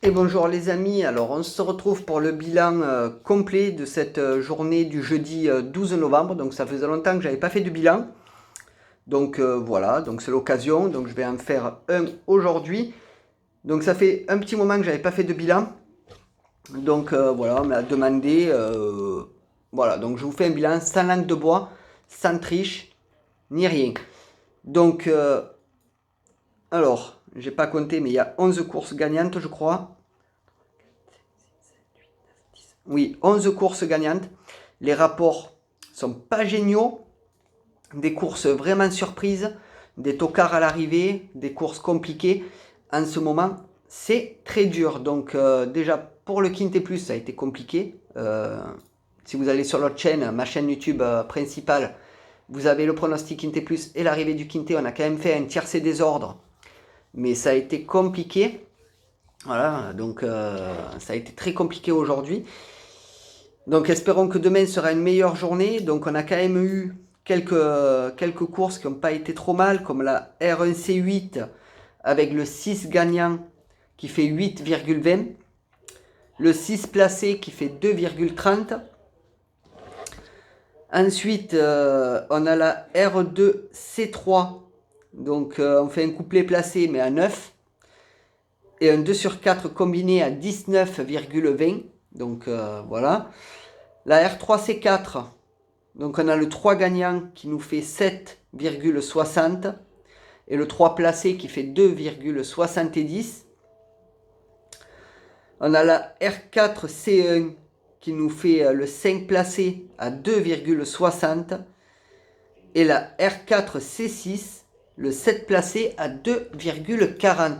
Et bonjour les amis, alors on se retrouve pour le bilan complet de cette journée du jeudi 12 novembre. Donc ça faisait longtemps que j'avais pas fait de bilan. Donc voilà, donc c'est l'occasion. Donc je vais en faire un aujourd'hui. Donc ça fait un petit moment que j'avais pas fait de bilan. Donc voilà, on m'a demandé. Voilà, donc je vous fais un bilan sans langue de bois, sans triche, ni rien. Donc alors, j'ai pas compté, mais il y a 11 courses gagnantes je crois. Oui, 11 courses gagnantes. Les rapports sont pas géniaux. Des courses vraiment surprises, des tocards à l'arrivée, des courses compliquées. En ce moment, c'est très dur. Donc déjà, pour le Quintet Plus, ça a été compliqué. Si vous allez sur l'autre chaîne, ma chaîne YouTube principale, vous avez le pronostic Quintet Plus et l'arrivée du Quintet. On a quand même fait un tiercé désordre, mais ça a été compliqué. Voilà, donc ça a été très compliqué aujourd'hui. Donc espérons que demain sera une meilleure journée. Donc on a quand même eu quelques courses qui n'ont pas été trop mal, comme la R1C8 avec le 6 gagnant qui fait 8,20. Le 6 placé qui fait 2,30. Ensuite, on a la R2C3. Donc on fait un couplet placé mais à 9. Et un 2 sur 4 combiné à 19,20. Donc voilà. La R3C4, donc on a le 3 gagnant qui nous fait 7,60 et le 3 placé qui fait 2,70. On a la R4C1 qui nous fait le 5 placé à 2,60 et la R4C6, le 7 placé à 2,40.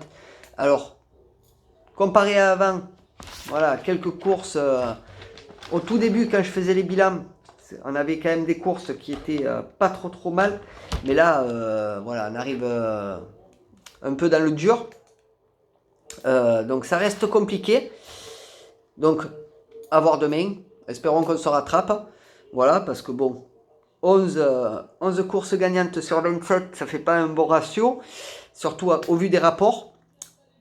Alors, comparé à avant, voilà, quelques courses. Au tout début, quand je faisais les bilans, on avait quand même des courses qui étaient pas trop mal. Mais là, voilà, on arrive un peu dans le dur. Donc ça reste compliqué. Donc, à voir demain. Espérons qu'on se rattrape. Voilà, parce que bon, 11 courses gagnantes sur 27, ça fait pas un bon ratio. Surtout au vu des rapports.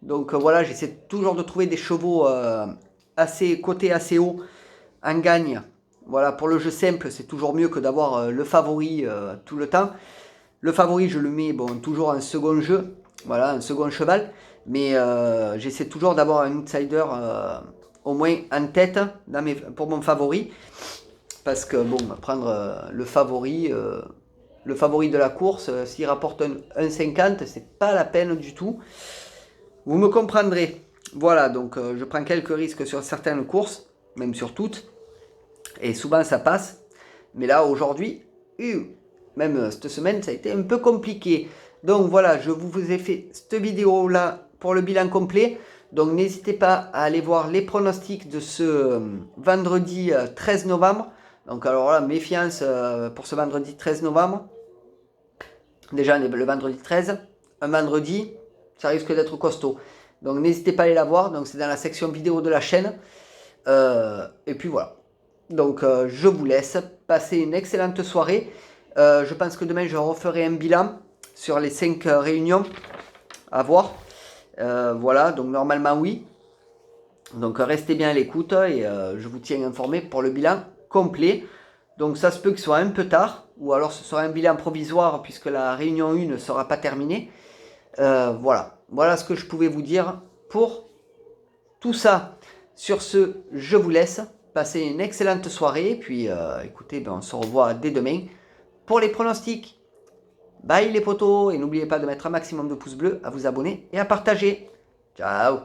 Donc voilà, j'essaie toujours de trouver des chevaux cotés assez haut en gagne. Voilà, pour le jeu simple, c'est toujours mieux que d'avoir le favori tout le temps. Le favori, je le mets toujours en second jeu, voilà, un second cheval. Mais j'essaie toujours d'avoir un outsider au moins en tête pour mon favori. Parce que bon, prendre le favori de la course, s'il rapporte un 1,50, c'est pas la peine du tout. Vous me comprendrez. Voilà, donc je prends quelques risques sur certaines courses, même sur toutes. Et souvent ça passe. Mais là aujourd'hui, même cette semaine, ça a été un peu compliqué. Donc voilà, je vous ai fait cette vidéo là pour le bilan complet. Donc n'hésitez pas à aller voir les pronostics de ce vendredi 13 novembre. Donc alors là, méfiance pour ce vendredi 13 novembre. Déjà, on est le vendredi 13. Un vendredi, ça risque d'être costaud. Donc n'hésitez pas à aller la voir. Donc c'est dans la section vidéo de la chaîne. Et puis voilà. Donc je vous laisse. Passer une excellente soirée. Je pense que demain je referai un bilan sur les 5 réunions à voir. Voilà, donc normalement oui. Donc restez bien à l'écoute et je vous tiens informé pour le bilan complet. Donc ça se peut qu'il soit un peu tard, ou alors ce sera un bilan provisoire puisque la réunion 1 ne sera pas terminée. Voilà ce que je pouvais vous dire pour tout ça. Sur ce, je vous laisse. Passez une excellente soirée. Puis écoutez, on se revoit dès demain pour les pronostics. Bye les potos. Et n'oubliez pas de mettre un maximum de pouces bleus, à vous abonner et à partager. Ciao.